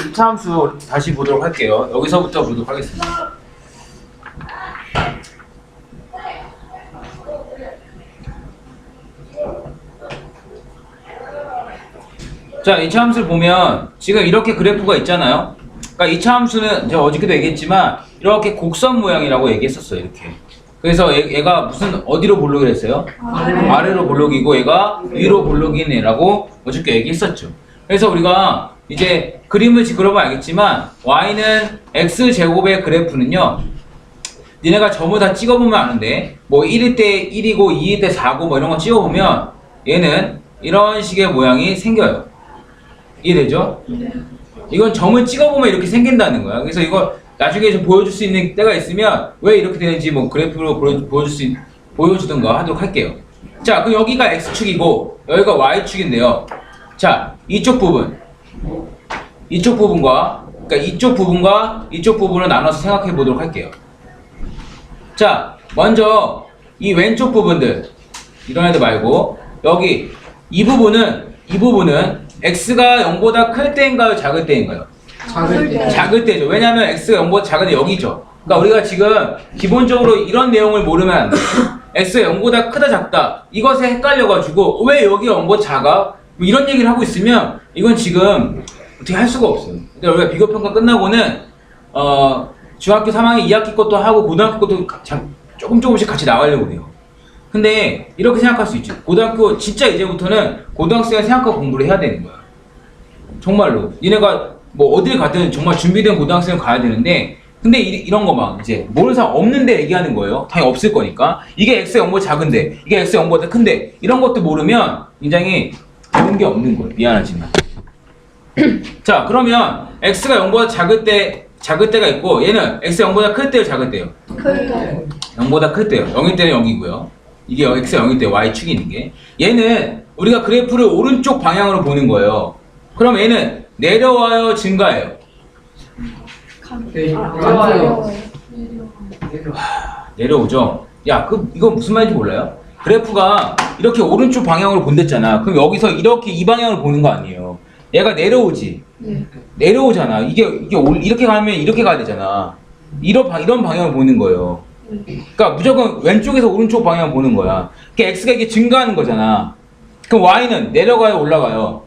2차 함수 다시 보도록 할게요. 여기서부터 보도록 하겠습니다. 자, 2차 함수를 보면 지금 이렇게 그래프가 있잖아요. 그러니까 2차 함수는 제가 어저께도 얘기했지만 이렇게 곡선 모양이라고 얘기했었어요. 이렇게. 그래서 얘가 무슨 어디로 볼록이 했어요? 아래로 볼록이고 얘가 위로 볼록인 애라고 어저께 얘기했었죠. 그래서 우리가 이제 그림을 그려보면 알겠지만 y는 x제곱의 그래프는요, 니네가 전부 다 찍어보면 아는데 뭐 1일 때 1이고 2일 때 4고 뭐 이런 거 찍어보면 얘는 이런 식의 모양이 생겨요. 이해되죠? 이건 점을 찍어보면 이렇게 생긴다는 거야. 그래서 이걸 나중에 좀 보여줄 수 있는 때가 있으면 왜 이렇게 되는지 뭐 그래프로 보여주든가 하도록 할게요. 자, 그럼 여기가 x축이고 여기가 y축인데요. 자, 이쪽 부분과 그러니까 이쪽 부분을 나눠서 생각해 보도록 할게요. 자, 먼저 이 왼쪽 부분들, 이런 애들 말고 여기 이 부분은 x가 0보다 클 때인가요? 작을 때인가요? 작을 때죠. 왜냐하면 x가 0보다 작을 때 여기죠. 그러니까 우리가 지금 기본적으로 이런 내용을 모르면 안 돼요. x가 0보다 크다 작다 이것에 헷갈려가지고 왜 여기가 0보다 작아? 뭐 이런 얘기를 하고 있으면 이건 지금 어떻게 할 수가 없어요. 그러니까 우리가 비교평가 끝나고는 중학교 3학년 2학기 것도 하고 고등학교 것도 조금씩 같이 나가려고 해요. 근데 이렇게 생각할 수 있죠. 고등학교 진짜 이제부터는 고등학생을 생각하고 공부를 해야 되는 거야. 정말로. 니네가 뭐 어딜 가든 정말 준비된 고등학생을 가야 되는데, 근데 이런 거 막 이제 모르는 사람 없는데 얘기하는 거예요. 당연히 없을 거니까. 이게 x의 0보다 작은데 이게 x의 0보다 큰데 이런 것도 모르면 굉장히 좋은 게 없는 거예요. 미안하지만. 자, 그러면 x가 0보다 작을 때가 있고 얘는 x가 0보다 클 때요, 작을 때요? 클 때. 0보다 클 때요. 0일 때는 0이고요. 이게 x가 0일 때 y축이 있는 게. 얘는 우리가 그래프를 오른쪽 방향으로 보는 거예요. 그럼 얘는 내려와요, 증가해요? 내려오죠. 야, 이거 무슨 말인지 몰라요? 그래프가 이렇게 오른쪽 방향으로 본댔잖아. 그럼 여기서 이렇게 이 방향으로 보는 거 아니에요. 얘가 내려오지. 내려오잖아. 이게 이렇게 가면 이렇게 가야 되잖아. 이런 방향을 보는 거예요. 그러니까 무조건 왼쪽에서 오른쪽 방향을 보는 거야. 그러니까 x가 이게 증가하는 거잖아. 그럼 y는 내려가요, 올라가요?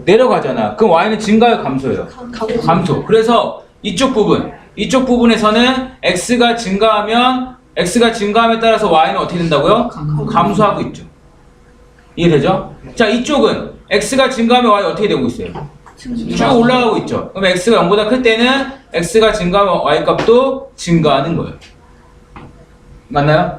내려가잖아. 그럼 y는 증가요, 감소예요? 감소. 그래서 이쪽 부분에서는 x가 증가함에 따라서 y는 어떻게 된다고요? 감소하고 있죠. 이해되죠? 자, 이쪽은 x가 증가하면 y 어떻게 되고 있어요? 쭉 올라가고 있죠. 그럼 x가 0보다 클 때는 x가 증가하면 y 값도 증가하는 거예요. 맞나요?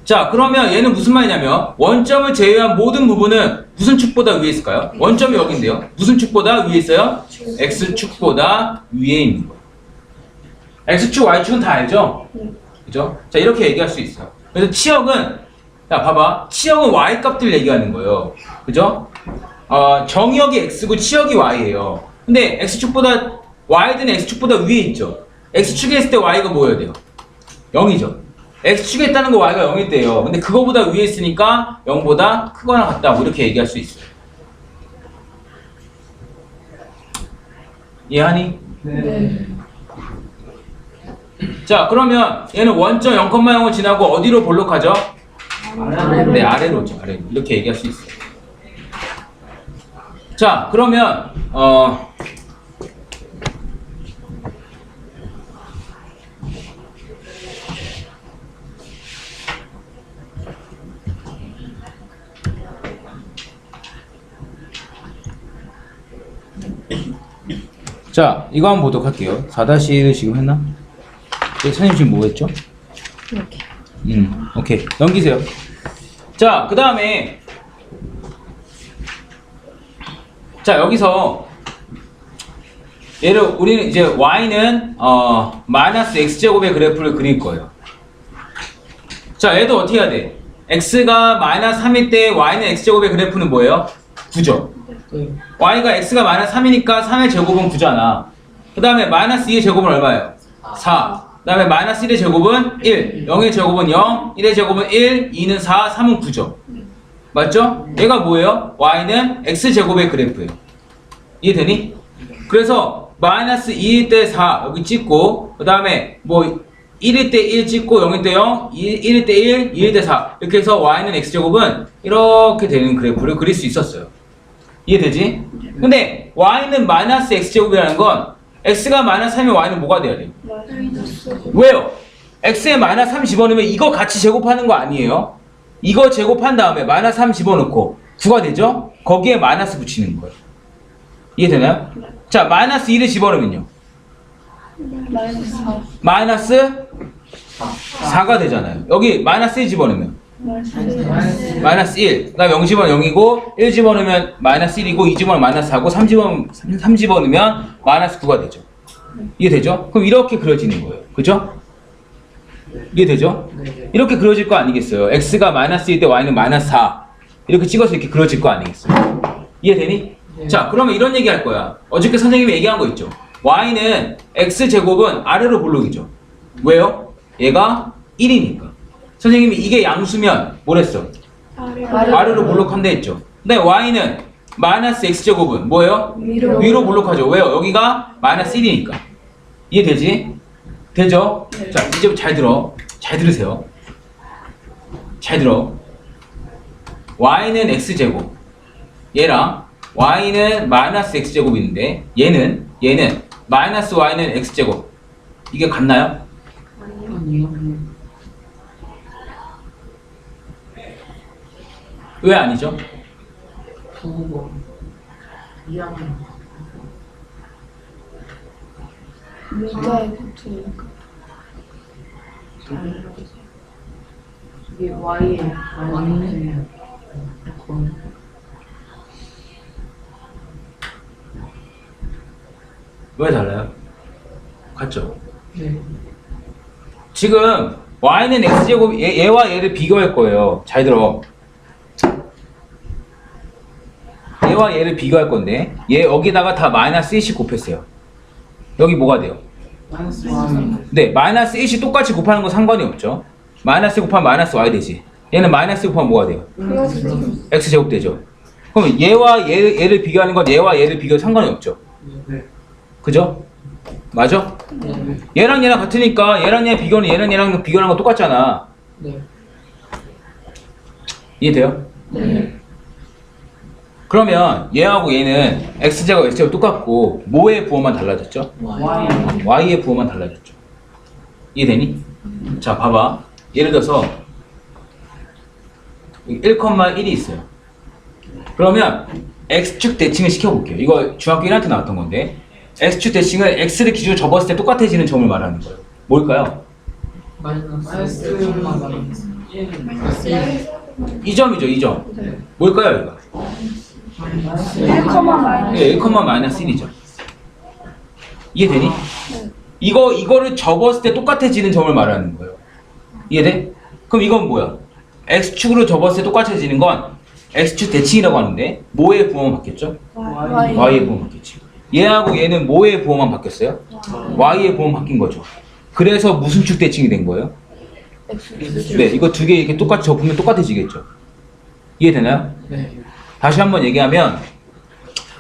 자, 그러면 얘는 무슨 말이냐면 원점을 제외한 모든 부분은 무슨 축보다 위에 있을까요? 원점이 여기인데요. 무슨 축보다 위에 있어요? x축보다 위에 있는 거예요. x축, y축은 다 알죠? 그죠? 자, 이렇게 얘기할 수 있어요. 그래서 치역은, 자, 봐봐. 치역은 y 값들 얘기하는 거예요. 그죠? 정역이 x고 치역이 y예요. 근데 y는 x축보다 위에 있죠. x축에 있을 때 y가 뭐여야 돼요? 0이죠. x축에 있다는 거 y가 0일 때예요. 근데 그거보다 위에 있으니까 0보다 크거나 같다. 뭐 이렇게 얘기할 수 있어요. 이해하니? 네. 자, 그러면 얘는 원점 0,0을 지나고 어디로 볼록하죠? 네, 아래로죠. 아래로. 이렇게 얘기할 수 있어요. 자, 그러면 자, 이거 한번 보도록 할게요. 4-1을 지금 했나? 선생님 지금 뭐 했죠? 이렇게. 오케이. 넘기세요. 자, 그 다음에 자, 여기서 우리는 이제 y는 마이너스 x제곱의 그래프를 그릴 거예요. 자, 얘도 어떻게 해야 돼? x가 마이너스 3일 때 y는 x제곱의 그래프는 뭐예요? 9죠. y가 x가 마이너스 3이니까 3의 제곱은 9잖아. 그 다음에 마이너스 2의 제곱은 얼마예요? 4. 그 다음에 마이너스 1의 제곱은 1. 0의 제곱은 0. 1의 제곱은 1. 2는 4. 3은 9죠. 맞죠? 얘가 뭐예요? y는 x제곱의 그래프예요. 이해되니? 그래서 마이너스 2일 때 4 여기 찍고 그 다음에 뭐 1일 때 1 찍고 0일 때 0, 1일 때 1, 2일 때 4 이렇게 해서 y는 x제곱은 이렇게 되는 그래프를 그릴 수 있었어요. 이해되지? 근데 y는 마이너스 x제곱이라는 건 x가 마이너스 3이면 y는 뭐가 돼야 돼요? 왜요? x에 마이너스 3 집어넣으면 이거 같이 제곱하는 거 아니에요? 이거 제곱한 다음에 마이너스 3 집어넣고 9가 되죠? 거기에 마이너스 붙이는 거예요. 이해되나요? 자, 마이너스 1을 집어넣으면요. 마이너스 4가 되잖아요. 여기 마이너스 1 집어넣으면 마이너스 1. 그 다음에 0 집어넣으면 0이고 1 집어넣으면 마이너스 1이고 2 집어넣으면 마이너스 4고 3 집어넣으면 마이너스 9가 되죠. 이해되죠? 그럼 이렇게 그려지는 거예요. 그죠? 이해되죠? 이렇게 그려질 거 아니겠어요? x가 마이너스 1때 y는 마이너스 4 이렇게 찍어서 이렇게 그려질 거 아니겠어요? 이해되니? 자, 그러면 이런 얘기 할 거야. 어저께 선생님이 얘기한 거 있죠? y는 x제곱은 아래로 볼록이죠. 왜요? 얘가 1이니까. 선생님이 이게 양수면 뭐랬어? 아래로 볼록한다 했죠. 근데 y는 마이너스 x제곱은 뭐예요? 위로 볼록하죠. 왜요? 여기가 마이너스 1이니까. 이해되지? 되죠? 자, 이제 잘 들어. 잘 들으세요. 잘 들어. y는 x제곱. 얘랑 y는 마이너스 x제곱인데 얘는 마이너스 y는 x제곱. 이게 같나요? 왜 아니죠? 문자에 붙으니까. 이게 Y에 Y는 왜 달라요? 같죠? 네. 지금 y는 x제곱 얘와 얘를 비교할 거예요. 잘 들어. 얘와 얘를 비교할 건데 얘 여기다가 다 마이너스 1씩 곱했어요. 여기 뭐가 돼요? 마이너스 Y. 네, 마이너스 1씩 똑같이 곱하는 건 상관이 없죠. 마이너스 곱하면 마이너스 y 되지. 얘는 마이너스 곱하면 뭐가 돼요? x제곱 되죠. 그럼 얘와 얘를 비교하는 건 얘와 얘를 비교해도 상관이 없죠. 네. 그죠? 맞아? 네. 얘랑 얘랑 같으니까 얘랑 얘 비교는 얘랑 얘랑 비교하는 거 똑같잖아. 네. 이해돼요? 네. 그러면 얘하고 얘는 x제곱 x제곱 똑같고 뭐의 부호만 달라졌죠? Y. y의 부호만 달라졌죠. 이해되니? 자, 봐봐. 예를 들어서 1,1이 있어요. 그러면 x축 대칭을 시켜볼게요. 이거 중학교 1학년 때 나왔던 건데 x축 대칭을 x를 기준으로 접었을 때 똑같아지는 점을 말하는 거예요. 뭘까요? 마이너스 이 점이죠, 이 점. 뭘까요, 이거? 1, 마이너스. 네, 1, 마이너스 1이죠. 이해되니? 이거를 접었을 때 똑같아지는 점을 말하는 거예요. 이해돼? 그럼 이건 뭐야? x축으로 접었을 때 똑같아지는 건 x축 대칭이라고 하는데 뭐의 부호만 바뀌었죠? y의 부호만 바뀌었지. 얘하고 얘는 뭐의 부호만 바뀌었어요? y의 부호만 바뀐 거죠. 그래서 무슨 축 대칭이 된 거예요? 네, 이거 두 개 이렇게 똑같이 접으면 똑같아지겠죠. 이해되나요? 네. 다시 한번 얘기하면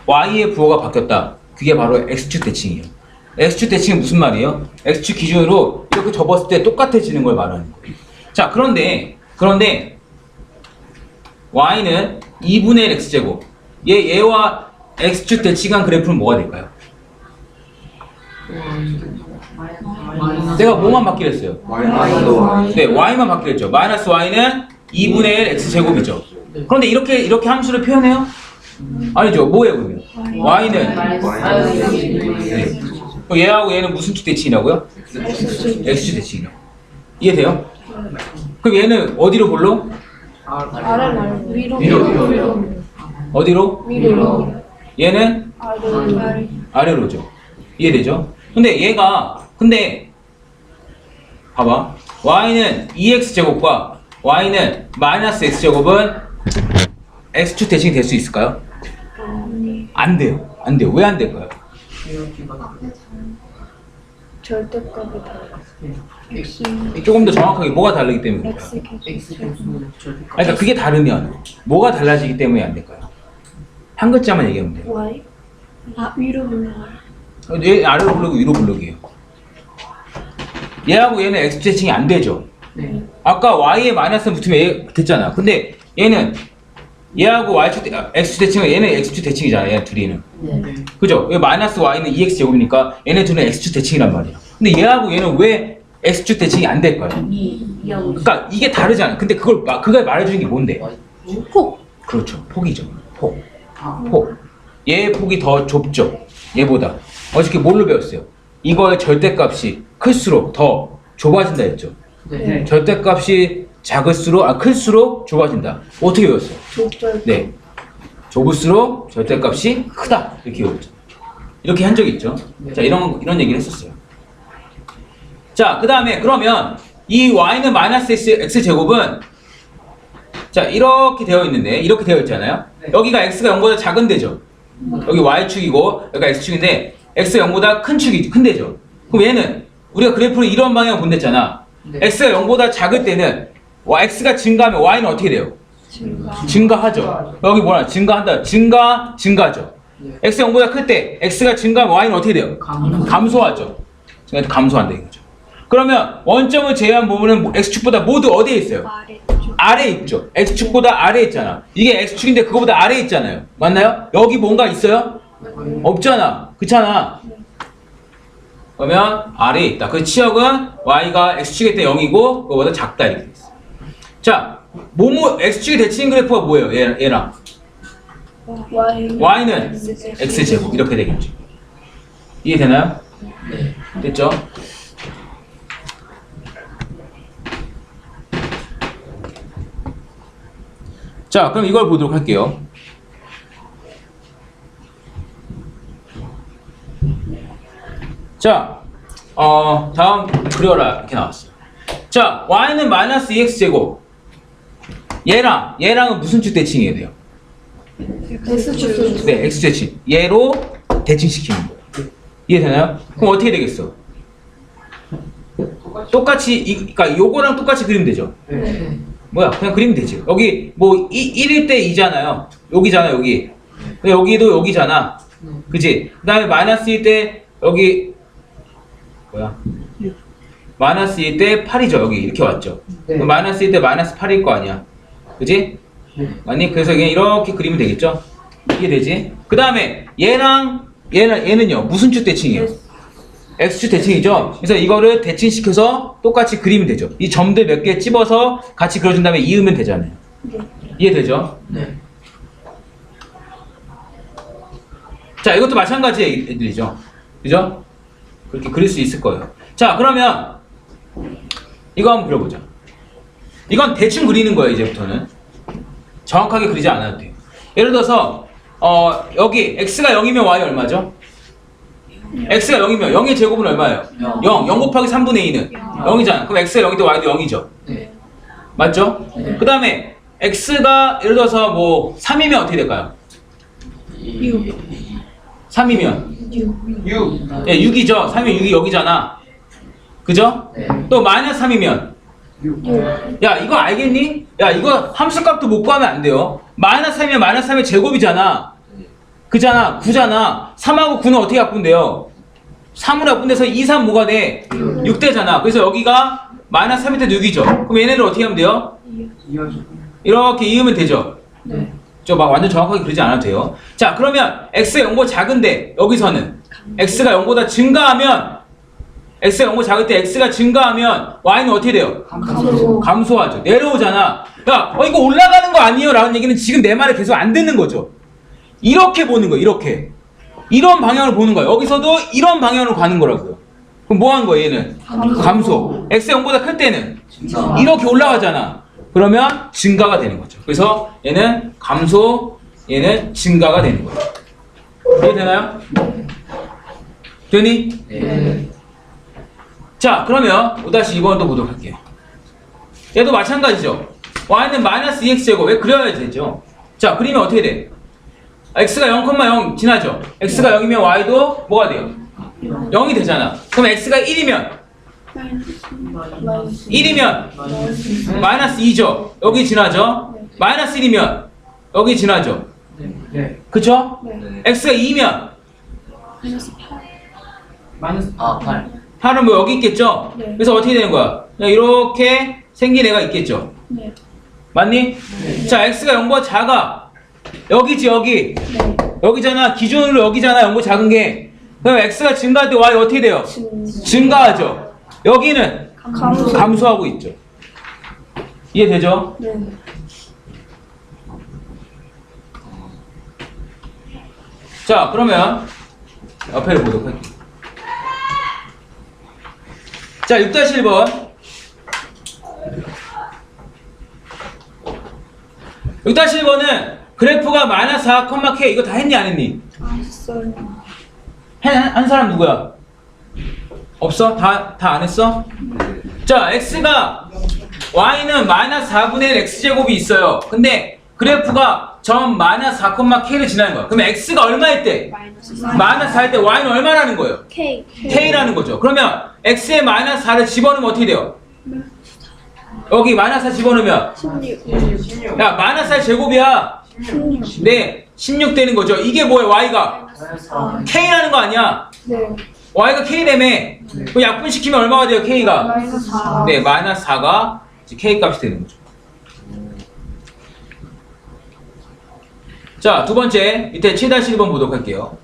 y의 부호가 바뀌었다. 그게 바로 x축 대칭이에요. x축 대칭은 무슨 말이에요? x축 기준으로 이렇게 접었을 때 똑같아지는 걸 말하는 거예요. 자, 그런데 y는 2분의 1 x제곱. 얘와 x축 대칭한 그래프는 뭐가 될까요? 내가 뭐만 바뀌랬어요? 네, y만 바뀌랬죠. 마이너스 y는 2분의 1 x제곱이죠. 그런데 이렇게 함수를 표현해요? 아니죠. 뭐예요, 그러면? y는 네. 그럼 얘하고 얘는 무슨 축 대칭이라고요? x축 대칭이라고. 이해돼요? 그럼 얘는 어디로 볼로? 아래 말고 위로. 어디로? 위로. 얘는 아래. 아래로죠. 이해되죠? 근데 봐봐. y는 2x제곱과 y는 마이너스 x제곱은 x축 대칭이 될 수 있을까요? 안 돼요. 안 돼요. 왜 안 될까요? 절대값이 달라요. 조금 더 정확하게 뭐가 다르기 때문에 그럴까요? x 그러니까 그게 다르면 뭐가 달라지기 때문에 안 될까요? 한 글자만 얘기하면 돼요. y 위로 올라가요. 얘 아래로 블록이 위로 블록이에요. 얘하고 얘는 x 대칭이 안 되죠. 네. 아까 y에 마이너스 붙으면 얘 됐잖아. 근데 얘는 얘하고 x 대칭은 얘는 x 대칭이잖아. 얘 둘이는. 네. 그죠? 왜 마이너스 y는 2x 제곱이니까 얘네 둘은 x 대칭이란 말이야. 근데 얘하고 얘는 왜 x 대칭이 안 될까요? 그러니까 이게 다르잖아. 근데 그걸 말해주는 게 뭔데? 폭. 그렇죠. 폭이죠. 폭. 아, 폭. 얘의 폭이 더 좁죠. 얘보다. 어저께 뭘로 배웠어요? 이거의 절대값이 클수록 더 좁아진다 했죠. 네. 절대값이 클수록 좁아진다. 어떻게 배웠어요? 좁죠. 네. 좁을수록 절대값이 크다. 이렇게 배웠죠. 이렇게 한 적이 있죠. 자, 이런 얘기를 했었어요. 자, 그 다음에 그러면 이 y는 마이너스 x 제곱은 자, 이렇게 되어 있는데, 이렇게 되어 있잖아요. 여기가 x가 0보다 작은 데죠. 여기 y축이고, 여기가 x축인데, x가 0보다 큰 데죠. 그럼 얘는, 우리가 그래프를 이런 방향으로 본댔잖아. 네. x가 0보다 작을 때는, x가 증가하면 y는 어떻게 돼요? 증가하죠. 여기 뭐라, 증가한다. 증가죠. 네. x가 0보다 클 때, x가 증가하면 y는 어떻게 돼요? 감소하죠. 감소한다 이거죠. 그러면 원점을 제외한 부분은 x축보다 모두 어디에 있어요? 아래에 있죠. x축보다 아래에 있잖아. 이게 x축인데 그거보다 아래에 있잖아요. 맞나요? 여기 뭔가 있어요? 없잖아. 그렇잖아. 그러면 아래에 있다. 그 치역은 y가 x축일 때 0이고 그거보다 작다 이렇게 돼 있어. 자, x축이 대칭 그래프가 뭐예요? 얘랑 y는 x제곱 이렇게 되겠죠. 이해되나요? 네. 됐죠? 자, 그럼 이걸 보도록 할게요. 자, 다음 그려라 이렇게 나왔어요. 자, y는 마이너스 2x 제곱. 얘랑은 무슨 축 대칭이어야 돼요? X축. 네, x 대칭. 얘로 대칭시키는 거예요. 이해되나요? 그럼 어떻게 되겠어? 똑같이 그러니까 요거랑 똑같이 그리면 되죠. 네. 뭐야, 그냥 그리면 되지. 여기 뭐 1일 때 2잖아요. 여기잖아, 여기. 근데 여기도 여기잖아. 그지? 그 다음에 마이너스 1 때 여기 뭐야? 마이너스 1 때 8이죠. 여기 이렇게 왔죠. 네. 그럼 마이너스 1 때 마이너스 8일 거 아니야. 그지? 네. 아니, 그래서 그냥 이렇게 그리면 되겠죠? 이게 되지? 그 다음에 얘는요. 무슨 축 대칭이에요? x축 대칭이죠? 그래서 이거를 대칭시켜서 똑같이 그리면 되죠. 이 점들 몇 개 찝어서 같이 그려준 다음에 이으면 되잖아요. 이해되죠? 네. 자, 이것도 마찬가지 애들이죠. 그죠? 그렇게 그릴 수 있을 거예요. 자, 그러면 이거 한번 그려보자. 이건 대충 그리는 거예요, 이제부터는. 정확하게 그리지 않아도 돼요. 예를 들어서 여기 x가 0이면 y 얼마죠? x가 0이면 0의 제곱은 얼마예요? 0 곱하기 3분의 2는 0이잖아. 그럼 x가 0일 때 y도 0이죠. 네. 맞죠? 그 다음에 x가 예를 들어서 뭐 3이면 어떻게 될까요? 3이면 6. 예, 6이죠. 3이면 6이 여기잖아. 그죠? 네. 또 마이너스 3이면 6. 야, 이거 알겠니? 야, 이거 함수값도 못 구하면 안 돼요. 마이너스 3이면 마이너스 3의 제곱이잖아. 그잖아. 9잖아. 3하고 9는 어떻게 바꾼대요? 3으로 바꾼대서 2, 3 뭐가 돼? 6대잖아. 그래서 여기가 마이너스 3일 때도 6이죠. 그럼 얘네를 어떻게 하면 돼요? 이어져. 이렇게 이으면 되죠. 네. 저 막 완전 정확하게 그리지 않아도 돼요. 자, 그러면 x가 0보다 작은데 여기서는 x가 0보다 증가하면 x가 0보다 작을 때 x가 증가하면 y는 어떻게 돼요? 감소하죠. 내려오잖아. 야, 이거 올라가는 거 아니에요? 라는 얘기는 지금 내 말을 계속 안 듣는 거죠. 이렇게 보는 거예요. 이렇게. 이런 방향으로 보는 거예요. 여기서도 이런 방향으로 가는 거라고요. 그럼 뭐 하는 거예요, 얘는? 감소. x가 0보다 클 때는 이렇게 올라가잖아. 그러면 증가가 되는 거죠. 그래서 얘는 감소, 얘는 증가가 되는 거예요. 이해되나요? 되니? 네. 자, 그러면 5-2번도 보도록 할게요. 얘도 마찬가지죠. y는 마이너스 2x제곱. 왜 그려야지 되죠? 자, 그리면 어떻게 돼? x가 0,0 지나죠? x가 0이면 y도 뭐가 돼요? 0이 되잖아. 그럼 x가 1이면 마이너스 2죠? 여기 지나죠? 마이너스 1이면 여기 지나죠? 네. 그쵸? 네. x가 2면 마이너스 8. 마이너스 8. 8은 뭐 여기 있겠죠? 네. 그래서 어떻게 되는 거야? 그냥 이렇게 생긴 애가 있겠죠? 네. 맞니? 네. 자, x가 0보다 작아. 여기지, 여기. 네. 여기잖아. 기준으로 여기잖아. 0보다 작은 게. 그럼 x가 증가할 때 y 어떻게 돼요? 증가하죠. 여기는 감소하고 있죠. 이해되죠? 네. 자, 그러면 옆에를 보도록 할게요. 자, 6-1번. 6-1번은 그래프가 마이너스 4, K 이거 다 했니 안 했니? 안 했어요. 한 사람 누구야? 없어? 다 안 했어? 자, x가 y는 마이너스 4분의 1 x제곱이 있어요. 근데 그래프가 점 마이너스 4, K를 지나는 거야. 그러면 x가 얼마일 때? 마이너스 마이너스 4일 때 y는 얼마라는 거예요? K. K라는 거죠. 그러면 x에 마이너스 4를 집어넣으면 어떻게 돼요? 여기 마이너스 4 집어넣으면 16. 야 마이너스 4 제곱이야. 16. 네, 16 되는 거죠. 이게 뭐예요? y가 마이너스 4. K라는 거 아니야? 네. y가 K라며. 그 약분시키면 얼마가 돼요? K가? 마이너스 4. 네, 마이너스 4가 K 값이 되는 거죠. 자, 두 번째 밑에 7-1번 보도록 할게요.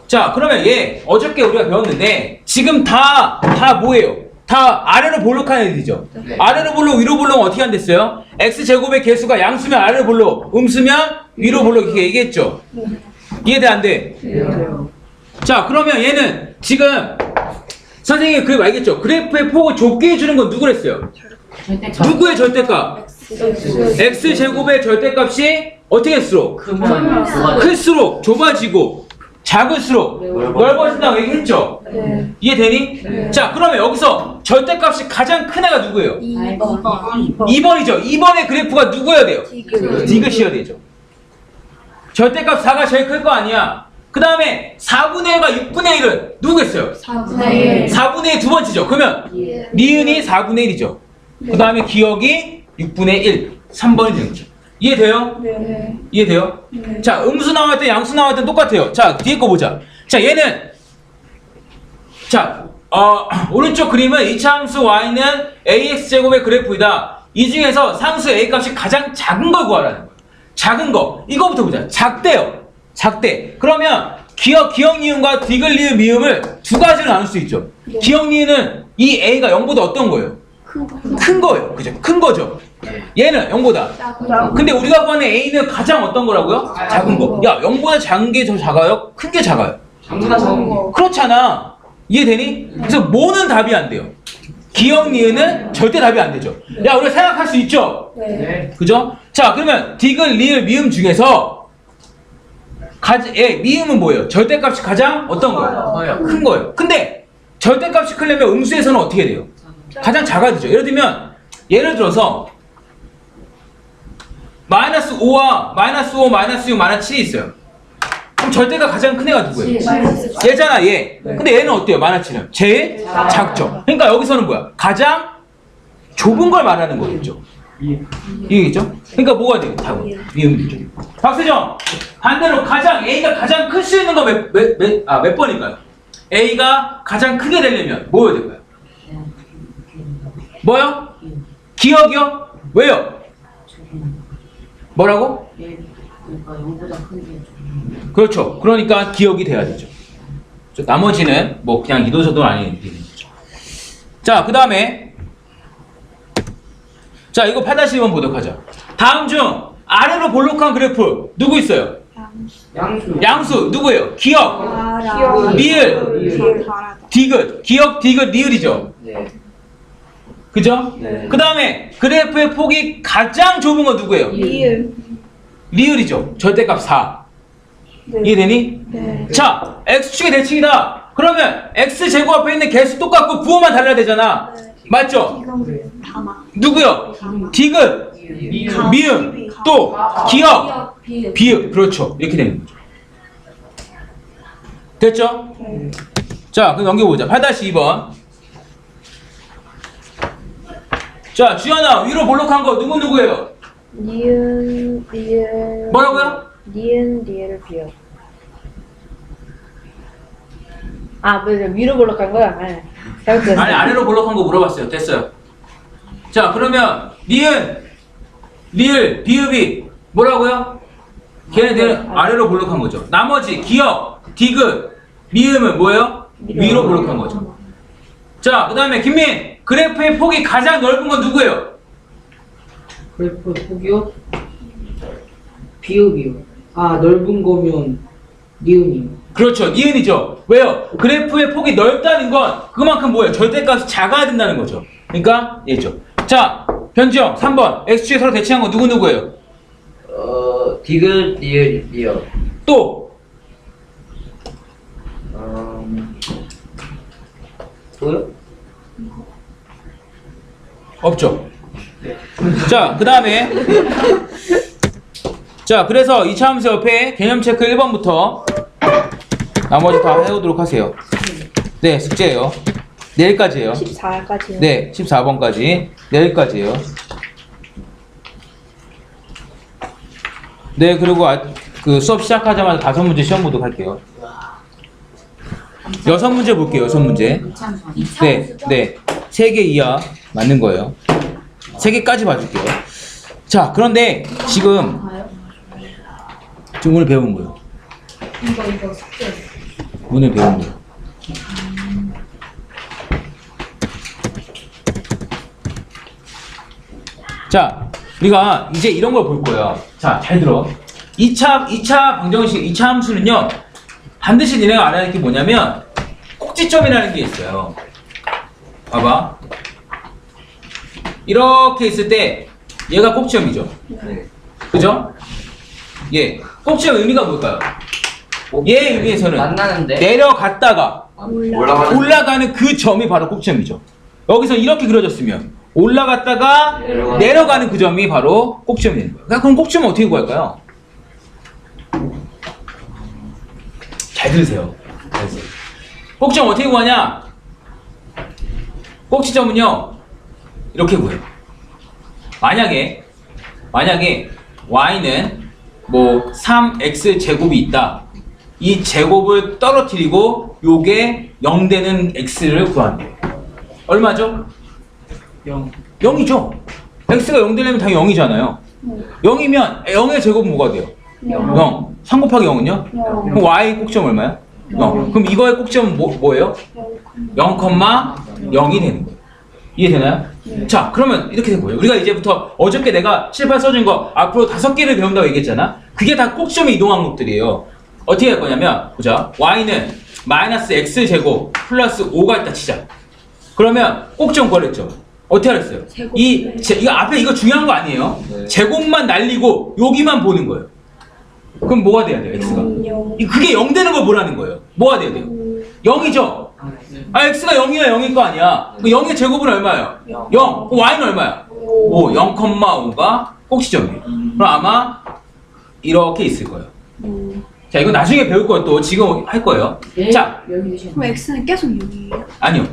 자, 그러면 얘 어저께 우리가 배웠는데 지금 다 뭐예요? 다 아래로 볼록한 애들이죠. 네. 아래로 볼록, 위로 볼록은 어떻게 한댔어요? x제곱의 개수가 양수면 아래로 볼록, 음수면 위로 볼록 이렇게 얘기했죠. 이해돼 안 돼? 자, 그러면 얘는 지금 선생님이 그래프 알겠죠? 그래프의 폭을 좁게 해주는 건 누구랬어요? 누구의 절대값? x제곱의 절대값이 어떻게 할수록? 클수록 좁아지고 작을수록 넓어진다고 얘기했죠? 네. 이해되니? 네. 자, 그러면 여기서 절대값이 가장 큰 애가 누구예요? 2번. 2번이죠. 2번의 그래프가 누구여야 돼요? 디귿. 디귿이어야 되죠. 절대값 4가 제일 클 거 아니야. 그 다음에 4분의 1과 6분의 1은 누구겠어요? 4분의 1. 4분의 1 두 번째죠. 그러면 니은이 4분의 1이죠. 그 다음에 기억이 6분의 1, 3번이 되는 거죠. 이해돼요? 네. 이해돼요? 네. 자, 음수 나올 때 양수 나올 때 똑같아요. 자, 뒤에 거 보자. 자, 얘는 자, 오른쪽 그림은 이차함수 y는 ax제곱의 그래프이다. 이 중에서 상수 a 값이 가장 작은 걸 구하라는 거예요. 작은 거. 이거부터 보자. 작대요. 작대. 그러면 기억 니은과 디귿 리을 미음을 두 가지로 나눌 수 있죠. 네. 기억 니은은 이 a가 0보다 어떤 거예요? 큰 거. 큰 거예요. 그죠? 큰 거죠. 얘는 0보다. 작은 근데 우리가 구하는 a는 가장 어떤 거라고요? 작은 거. 야, 0보다 작은 게 더 작아요? 큰 게 작아요? 장보다 작은 거. 그렇잖아. 이해되니? 그래서 뭐는 답이 안 돼요. 기억 니은은 절대 답이 안 되죠. 야, 우리가 생각할 수 있죠? 네. 네. 그죠? 자, 그러면 디귿, 리을, 미음 중에서 미음은 뭐예요? 절대값이 가장 어떤 거예요? 커요. 큰 거예요. 근데 절대값이 크려면 음수에서는 어떻게 돼요? 가장 작아야 되죠. 예를 들어서 마이너스 5와 마이너스 5, 마이너스 6, 마이너스 7이 있어요. 그럼 절대가 가장 큰 애가 누구예요? 마이너스 얘잖아, 얘. 근데 얘는 어때요? 마이너스 7은? 제일 작죠. 그러니까 여기서는 뭐야? 가장 좁은 걸 말하는 거겠죠. 이해겠죠? 그러니까 뭐가 돼요? 답은 미음이죠. 박세정, 반대로 A가 가장 클 수 있는 거 몇 번일까요? A가 가장 크게 되려면 뭐여야 될까요? 뭐요? 기억이요? 왜요? 뭐라고? 그러니까 0보다 큰 게 좀. 그렇죠. 그러니까 기억이 돼야 되죠. 나머지는 뭐 그냥 이도저도 아닌 일인 거죠. 자, 그 다음에 자, 이거 8-1번 보도록 하죠. 다음 중 아래로 볼록한 그래프 누구 있어요? 양수. 양수 누구예요? 기억, 바라. 리을, 바라다. 디귿. 기억, 디귿, 리을이죠. 네. 그죠? 네. 그 다음에 그래프의 폭이 가장 좁은 건 누구예요? 리을. 리을이죠. 절대값 4. 네. 이해되니? 네. 자, x축의 대칭이다. 그러면 x제곱 앞에 있는 개수 똑같고 부호만 달라야 되잖아. 네. 맞죠? 이건 담아. 누구요? 디귿, 미음, 또 기억, 비읍. 그렇죠. 이렇게 되는 거죠. 됐죠? 자, 그럼 넘겨보자. 8-2번. 자, 주연아, 위로 볼록한 거 누구예요? 니은 리을 뭐라고요? 니은 리을 비읍 아, 맞아. 위로 볼록한 거야. 네. 잘못했어요. 아니 아래로 볼록한 거 물어봤어요. 됐어요. 자 그러면 니은, 리을, 비읍이 뭐라고요? 걔네들은 아래로 볼록한 거죠. 나머지 기역, 디귿, 미음은 뭐예요? 위로 볼록한 거죠. 자 그 다음에 김민, 그래프의 폭이 가장 넓은 건 누구예요? 그래프 폭이요? 비읍이요. 아 넓은 거면 니은이요. 그렇죠. 니은이죠. 왜요? 그래프의 폭이 넓다는 건 그만큼 뭐예요? 절대값이 작아야 된다는 거죠. 그러니까 얘죠. 자, 변지영 3번. x축에 서로 대칭한 거 누구예요? 디귿, 리을, 리어. 또 뭐요? 없죠. 자, 그 다음에 자, 그래서 이차함수 옆에 개념 체크 1번부터 나머지 다 해오도록 하세요. 네, 숙제예요. 내일까지예요. 14까지요. 네, 14번까지 내일까지예요. 네, 그리고 그 수업 시작하자마자 5문제 시험 보도록 할게요. 6문제 볼게요. 6문제. 네, 네. 3개 이하 맞는 거예요. 3개까지 봐줄게요. 자, 그런데 지금 오늘 배운 거예요. 이거 숙제. 오늘 배운 거예요. 자, 우리가 이제 이런 걸 볼 거예요. 자, 잘 들어. 2차 방정식, 2차 함수는요, 반드시 니네가 알아야 할 게 뭐냐면, 꼭지점이라는 게 있어요. 봐봐. 이렇게 있을 때, 얘가 꼭지점이죠. 네. 그죠? 예. 꼭지점 의미가 뭘까요? 얘 의미에서는 만나는데? 내려갔다가 올라가는 그 점이 바로 꼭지점이죠. 여기서 이렇게 그려졌으면 올라갔다가 내려가는 그 점이 바로 꼭지점이 되는 거예요. 그럼 꼭지점은 어떻게 구할까요? 잘 들으세요. 잘 들으세요. 꼭지점 어떻게 구하냐? 꼭지점은요 이렇게 구해요. 만약에 y는 뭐 3x 제곱이 있다. 이 제곱을 떨어뜨리고 요게 0 되는 x를 구한대요. 얼마죠? 0. 0이죠. x가 0 되려면 당연히 0이잖아요. 0이면 0의 제곱은 뭐가 돼요? 0. 3 곱하기 0은요? 그럼 y 꼭지점 얼마야? 0. 그럼 이거의 꼭지점은 뭐예요? 0,0이 되는 거예요. 이해되나요? 자, 그러면 이렇게 된 거예요. 우리가 이제부터 어저께 내가 칠판 써준 거 앞으로 5개를 배운다고 얘기했잖아. 그게 다 꼭지점에 이동한 것들이에요. 어떻게 할 거냐면 보자. y는 마이너스 x제곱 플러스 5가 있다 치자. 그러면 꼭지점 구하랬죠. 어떻게 하랬어요? 이거 앞에 이거 중요한 거 아니에요. 네. 제곱만 날리고 여기만 보는 거예요. 그럼 뭐가 돼야 돼요? x가. 그게 0 되는 걸 보라는 거예요. 뭐가 돼야 돼요? 0이죠. 아, x가 0이야 0일 거 아니야. 그 0의 제곱은 얼마예요? 0. 그럼 y는 얼마야? 5. 0,5가 꼭지점이에요. 그럼 아마 이렇게 있을 거예요. 자, 이거 나중에 배울 거예요. 또 지금 할 거예요. 자, 여기 계시네. 그럼 x는 계속 6이에요? 아니요.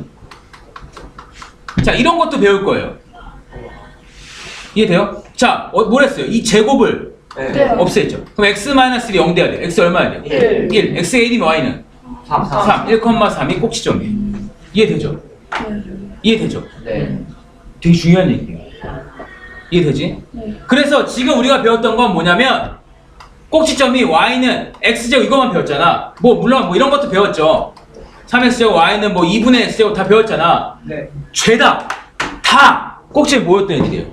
자, 이런 것도 배울 거예요. 이해돼요? 자, 뭐랬어요? 이 제곱을 네. 없앴죠. 그럼 x-1이 0 돼야 돼. x 얼마야 돼? 1. x의 1이면 y는 3. 3. 1,3이 꼭지점이에요. 이해되죠? 이해되죠? 네. 되게 중요한 얘기예요. 이해되지? 그래서 지금 우리가 배웠던 건 뭐냐면 꼭지점이 y는 x제곱 이것만 배웠잖아. 물론 이런 것도 배웠죠. 3x제곱 y는 2분의 x제곱 다 배웠잖아. 네. 죄다 다 꼭지점이 뭐였던 애들이에요?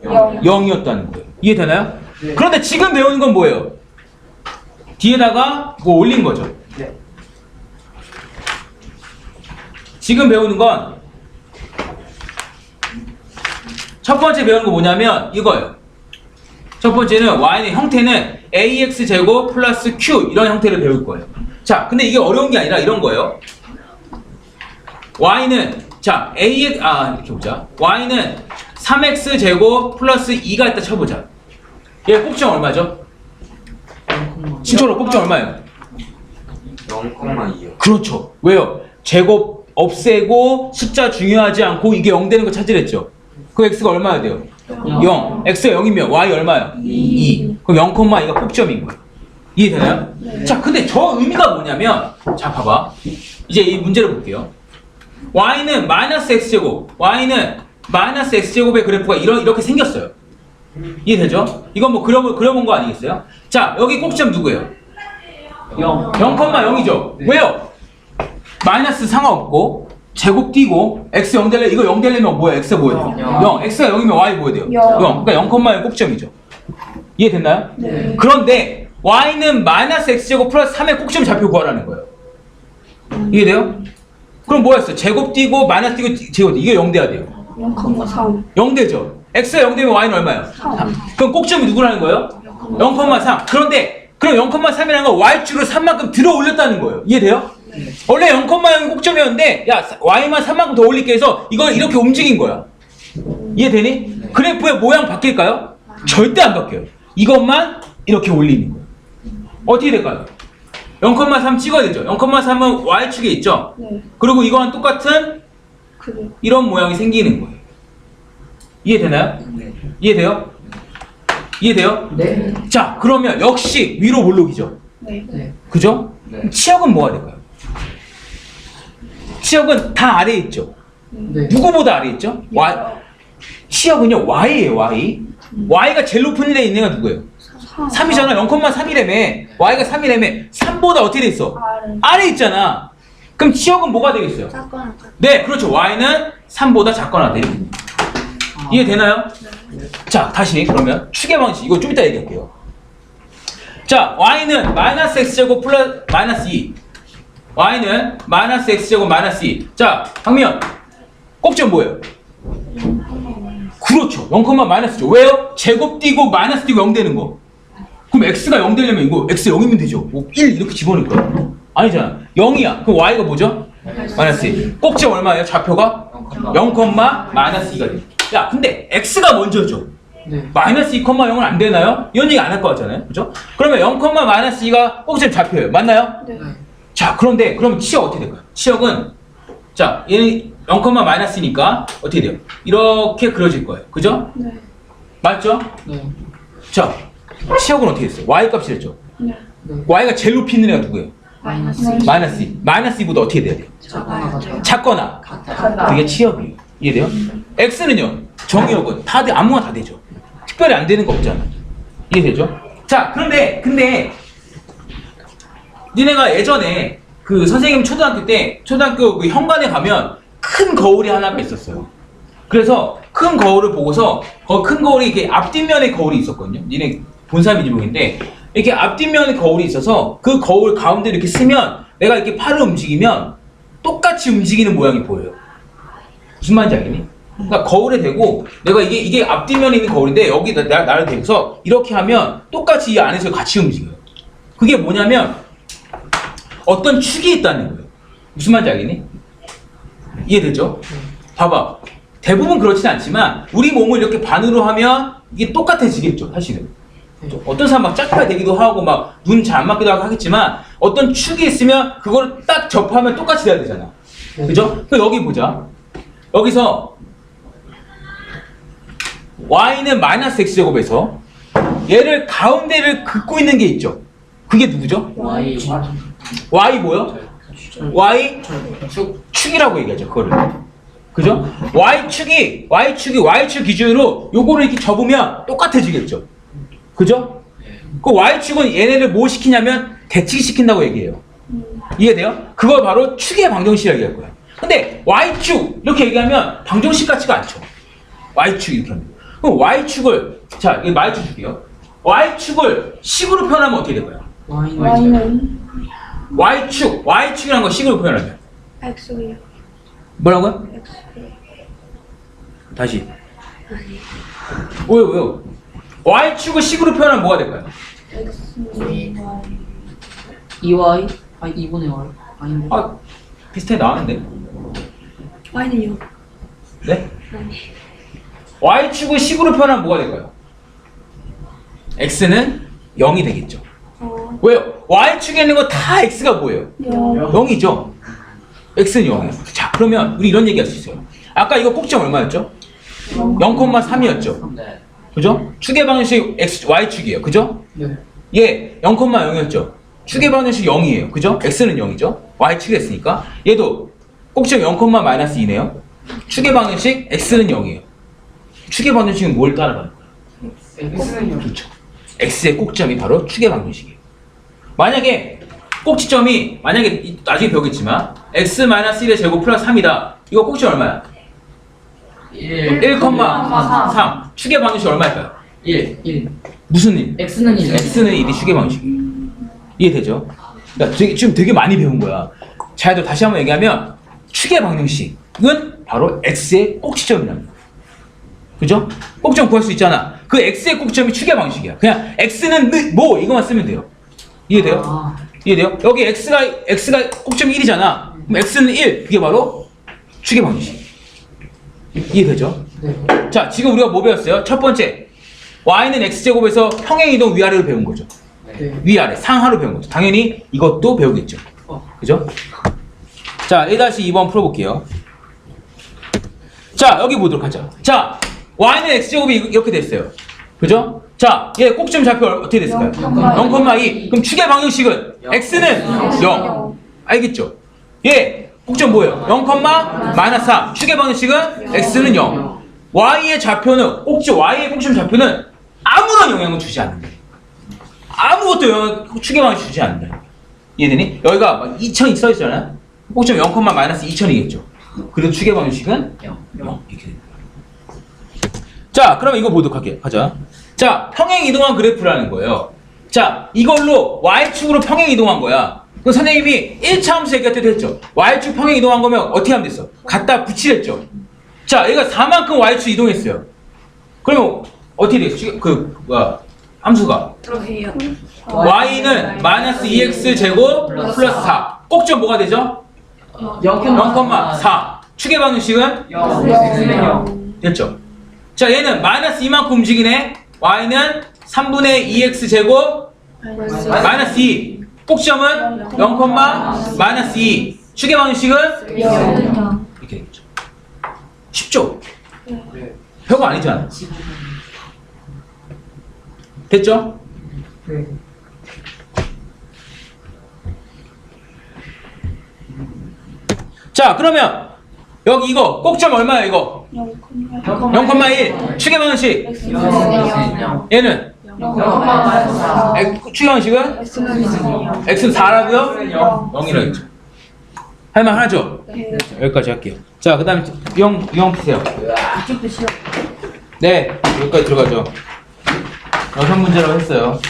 0,0이었다는 거예요. 이해되나요? 네. 그런데 지금 배우는 건 뭐예요? 뒤에다가 올린 거죠. 네. 지금 배우는 건 첫 번째 배우는 거 뭐냐면 이거예요. 첫 번째는 y의 형태는 ax 제곱 플러스 q 이런 형태를 배울 거예요. 자, 근데 이게 어려운 게 아니라 이런 거예요. y는 자 ax 이렇게 보자. y는 3x 제곱 플러스 2가 있다 쳐보자. 얘 꼭지점 얼마죠? 진짜로 꼭지점 얼마예요? 0,2요. 그렇죠. 왜요? 제곱 없애고 숫자 중요하지 않고 이게 0 되는 거 찾으랬죠. 그 x가 얼마야 돼요? 0. x가 0이면 y 얼마야? 2. 그럼 0,2가 꼭지점인 거예요. 이해되나요? 네. 자, 근데 저 의미가 뭐냐면, 자, 봐봐. 이제 이 문제를 볼게요. y는 마이너스 x제곱, y는 마이너스 x제곱의 그래프가 이렇게 생겼어요. 이해되죠? 이건 뭐 그려본 거 아니겠어요? 자, 여기 꼭지점 누구예요? 0. 0,0이죠? 왜요? 마이너스 상관없고, 제곱 띄고, x 0 될래? 이거 0 되려면 뭐야? x가 뭐야 돼요? 0. x가 0이면 y 뭐야 돼요? 0. 그러니까 0,0의 꼭지점이죠. 이해됐나요? 네. 그런데 y는 마이너스 x제곱 플러스 3의 꼭지점 좌표 구하라는 거예요. 이해돼요? 그럼 뭐였어? 제곱 띄고 마이너스 띄고 제곱 이게 0 돼야 돼요. 0,3. 0 되죠? x가 0 되면 y는 얼마예요? 3. 그럼 꼭지점이 누구라는 거예요? 0,3. 그런데 그럼 0,3이라는 건 y축으로 3만큼 들어 올렸다는 거예요. 이해돼요? 원래 0,0이 꼭점이었는데 야 y만 3만큼 더 올릴게 해서 이걸 이렇게 움직인 거야. 이해되니? 그래프의 모양 바뀔까요? 절대 안 바뀌어요. 이것만 이렇게 올리는 거예요. 어떻게 될까요? 0,3 찍어야 되죠. 0,3은 y축에 있죠. 네. 그리고 이거랑 똑같은 그래. 이런 모양이 생기는 거예요. 이해되나요? 이해돼요? 이해돼요? 네. 자, 그러면 역시 위로 몰록이죠. 네. 네. 그죠? 네. 치역은 뭐가 될까요? 치역은 다 아래에 있죠. 네. 누구보다 아래에 있죠? y. 치역은요, y예요, y. y가 제일 높은 데 있는 애가 누구예요? 3이잖아. 0,3이라며. y가 3이라며. 3보다 어떻게 돼 있어? 아래에 있잖아. 그럼 치역은 뭐가 되겠어요? 작거나 네, 그렇죠. y는 3보다 작거나 돼요. 이해되나요? 자, 다시 그러면 축의 방식. 이거 좀 이따 얘기할게요. 자, y는 마이너스 x제곱 플러스 마이너스 2. y는 마이너스 x제곱 마이너스 2. 자, 박미연. 꼭지점 뭐예요? 그렇죠. 0, 마이너스죠. 왜요? 제곱 띄고 마이너스 띄고 0 되는 거. 그럼 x가 0 되려면 이거 x 0이면 되죠. 뭐 1 이렇게 집어넣을 거야. 아니잖아. 0이야. 그럼 y가 뭐죠? 마이너스 2. 꼭지점 얼마예요? 좌표가? 0, 마이너스 2가 돼. 야, 근데 x가 먼저죠. 네. 마이너스 2,0은 안 되나요? 이런 얘기 안 할 거 같잖아요. 그죠? 그러면 0, 마이너스 2가 꼭지점 좌표예요. 맞나요? 네. 자, 그런데 그럼 치역 어떻게 될까요? 치역은 자, 얘는 0, 마이너스니까 어떻게 돼요? 이렇게 그려질 거예요. 그죠? 네. 맞죠? 네. 자, 치역은 어떻게 됐어요? y 값이 됐죠? 네. y가 제일 높이 있는 애가 누구예요? 마이너스. 마이너스 2. 마이너스 2보다 어떻게 돼야 돼요? 작거나 같아요. 작거나. 같다. 그게 치역이에요. 이해돼요? x는요, 정의역은 다 아무나 다 되죠. 특별히 안 되는 거 없잖아. 이해되죠? 자, 근데 니네가 예전에 그 선생님 초등학교 그 현관에 가면 큰 거울이 하나가 있었어요. 그래서 큰 거울을 보고서 큰 거울이 이렇게 앞뒷면에 거울이 있었거든요. 니네 본 사람인지 모르겠는데 이렇게 앞뒷면에 거울이 있어서 그 거울 가운데 이렇게 쓰면 내가 이렇게 팔을 움직이면 똑같이 움직이는 모양이 보여요. 무슨 말인지 알겠니? 그러니까 거울에 대고 내가 이게 앞뒷면에 있는 거울인데 여기 나를 대고서 이렇게 하면 똑같이 이 안에서 같이 움직여요. 그게 뭐냐면 어떤 축이 있다는 거예요. 무슨 말인지 알겠니? 이해되죠? 봐봐. 대부분 그렇진 않지만 우리 몸을 이렇게 반으로 하면 이게 똑같아지겠죠, 사실은. 어떤 사람 막 짝파야 되기도 하고 막 눈 잘 안 맞기도 하고 하겠지만 어떤 축이 있으면 그걸 딱 접하면 똑같이 돼야 되잖아. 그죠? 그 여기 보자. 여기서 y는 마이너스 x제곱에서 얘를 가운데를 긋고 있는 게 있죠. 그게 누구죠? Y. y 뭐요? y 축이라고 얘기하죠. 그거를. 그죠? y축 기준으로 요거를 이렇게 접으면 똑같아지겠죠. 그죠? 그 y축은 얘네를 뭐 시키냐면 대칭시킨다고 얘기해요. 이해돼요? 그걸 바로 축의 방정식이라고 얘기할 거야. 근데 y축 이렇게 얘기하면 방정식 같지가 않죠. y축 이렇게 하면. 그럼 y축을 자, 이거 y축 줄게요. y축을 식으로 표현하면 어떻게 될까요? Y는 y축이라는 거 식으로 표현하면 X요. 뭐라고요? X. 다시. 왜요? y축을 식으로 표현하면 뭐가 될까요? X. Y. 2Y? 아니 2분의 Y. 아닌데. 아, 비슷하게 나왔는데. Y는 0. 네? 아니. y축을 식으로 표현하면 뭐가 될까요? x는 0이 되겠죠. 왜요? y축에 있는 거 다 x가 뭐예요? 0. 0이죠. x는 0이에요. 자, 그러면 우리 이런 얘기 할 수 있어요. 아까 이거 꼭지점 얼마였죠? 0,3이었죠. 네. 그죠? 축의 방정식 y축이에요. 그죠? 네. 얘 0,0이었죠. 축의 방정식 0이에요. 그죠? x는 0이죠. y축이 했으니까. 얘도 꼭지점 0,-2네요. 축의 방정식 x는 0이에요. 축의 방정식은 뭘 따라가는 거야? X는요. 그렇죠. x의 꼭지점이 바로 축의 방정식이에요. 만약에 꼭지점이 만약에 나중에 배우겠지만 x-1의 제곱 플러스 3이다. 이거 꼭지점 얼마야? 1,3. 축의 방정식 얼마일까요? 1. 무슨 일? X는 1. x는 1이 축의 방정식이에요. 이해되죠? 그러니까 지금 되게 많이 배운 거야. 자, 다시 한번 얘기하면 축의 방정식은 바로 x의 꼭지점이랍니다. 그죠? 꼭지점 구할 수 있잖아. 그 x의 꼭지점이 축의 방정식이야. 그냥 x는 뭐 이거만 쓰면 돼요. 이해돼요? 아. 이해돼요? 여기 x가 꼭지점이 1이잖아. 그럼 x는 1. 그게 바로 축의 방정식. 이해되죠? 네. 자, 지금 우리가 뭐 배웠어요? 첫 번째, y는 x제곱에서 평행이동 위아래로 배운 거죠. 네. 위아래, 상하로 배운 거죠. 당연히 이것도 배우겠죠. 그죠? 자, 1-2번 풀어볼게요. 자, 여기 보도록 하죠. 자, y는 x제곱이 이렇게 됐어요. 그죠? 자, 얘 꼭지점 좌표 어떻게 됐을까요? 0,2. 그럼 축의 방정식은 x는 0. 알겠죠? 얘 꼭지점 뭐예요? 0,-3. 축의 방정식은 x는 0. y의 좌표는 y의 꼭지점 좌표는 아무런 영향을 주지 않는다. 아무것도 축의 방정식 주지 않는다. 이해되니? 여기가 막 2000이 써있잖아요. 꼭지점 0,-2000이겠죠. 그래도 축의 방정식은 0. 이렇게 됩니다. 자, 그러면 이거 보도록 하자. 자, 평행 이동한 그래프라는 거예요. 자, 이걸로 y축으로 평행 이동한 거야. 그 선생님이 1차 함수 얘기할 때도 했죠. y축 평행 이동한 거면 어떻게 하면 됐어? 갖다 붙이랬죠. 자, 얘가 4만큼 y축 이동했어요. 그러면 어떻게 됐어? 함수가 그러게요. y는 -2x 제곱 플러스 4. 꼭지점 뭐가 되죠? 0,4. 축의 방정식은 0. 됐죠? 자, 얘는 -2만큼 움직이네. y는 3분의 2x 제곱 -2. 꼭지점은 0,-2. 축의 방정식은 이렇게 되겠죠. 쉽죠? 별거 아니잖아. 됐죠? 네. 자, 그러면 여기 이거 꼭지점 얼마야 이거? 0,1. 축의 방정식 얘는 축의 방정식은 x는 4라고요? 0이라고 했죠. 할만하죠? 여기까지 할게요. 자, 그 다음에 유형 푸세요. 이쪽도 싫어. 네, 여기까지 들어가죠. 여섯 문제라고 했어요.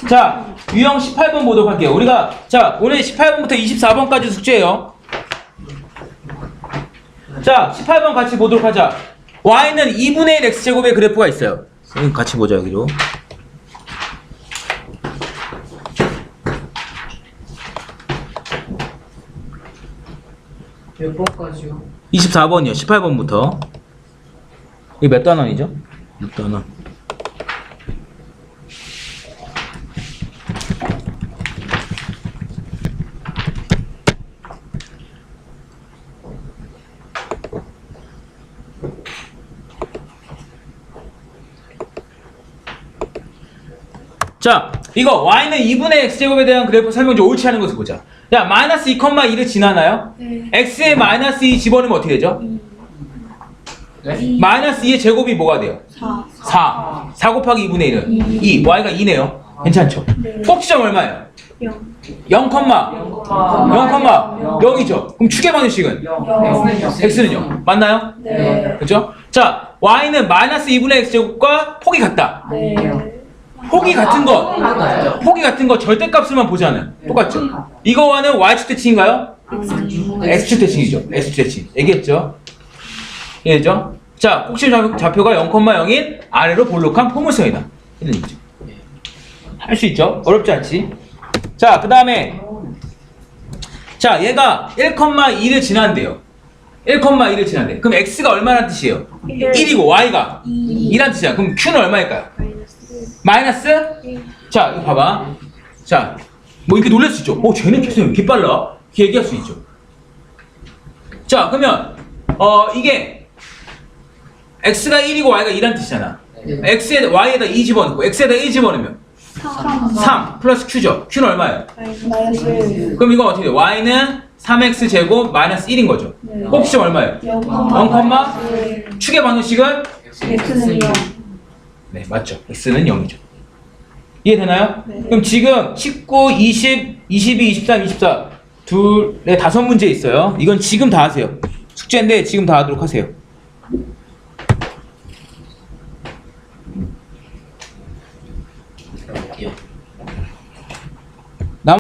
자, 유형 18번 보도록 할게요. 우리가 자, 오늘 18번부터 24번까지 숙제예요. 자, 18번 같이 보도록 하자. y는 2분의 1 x제곱의 그래프가 있어요. 같이 보자, 여기로. 몇 번까지요? 24번이요. 18번부터. 이게 몇 단원이죠? 6단원. 자, 이거 y는 2분의 x제곱에 대한 그래프 설명 좀 옳지 않은 것을 보자. 야, -2,2를 지나나요? 네. x에 -2 집어넣으면 어떻게 되죠? 네? -2의 제곱이 뭐가 돼요? 4. 4. 4 곱하기 2분의 1은 2. y가 2네요. 괜찮죠? 네. 꼭지점 얼마예요? 0. 0,0이죠. 그럼 축의 방정식은? x는 0. 맞나요? 네. 그렇죠? 자, y는 -2분의 x제곱과 폭이 같다. 네. 폭이 같은 거 절대값을만 보자는 똑같죠? 이거와는 y축 대칭인가요? x축 대칭이죠. x축 대칭. 얘기했죠? 이해했죠? 자, 꼭지점 좌표가 0,0인 아래로 볼록한 포물선이다. 이런 얘기죠. 할 수 있죠? 어렵지 않지? 자, 그 다음에 자, 얘가 1,2를 지난대요. 1,2를 지난대. 그럼 x가 얼마란 뜻이에요? 1이고 y가 2란 뜻이야. 그럼 q는 얼마일까요? 마이너스? 자, 이거 봐봐. 자, 뭐 이렇게 놀랄 수 있죠? 쟤는 계속 이렇게 빨라? 이렇게 얘기할 수 있죠. 자, 그러면 이게 x가 1이고 y가 2란 뜻이잖아. 네. x에 y에다 2 집어넣고 x에다 1 집어넣으면 3 3 플러스 q죠. q는 얼마예요? 마이너스 1 그럼 이건 어떻게 돼? y는 3x 제곱 마이너스 1인 거죠. 네. 꼭지점 얼마예요? 0, 0, 축의 반응식은 x는 0 네, 맞죠. x는 0이죠. 이해되나요? 네. 그럼 지금 19, 20, 22, 23, 24 둘에 5문제 있어요. 이건 지금 다 하세요. 숙제인데 지금 다 하도록 하세요.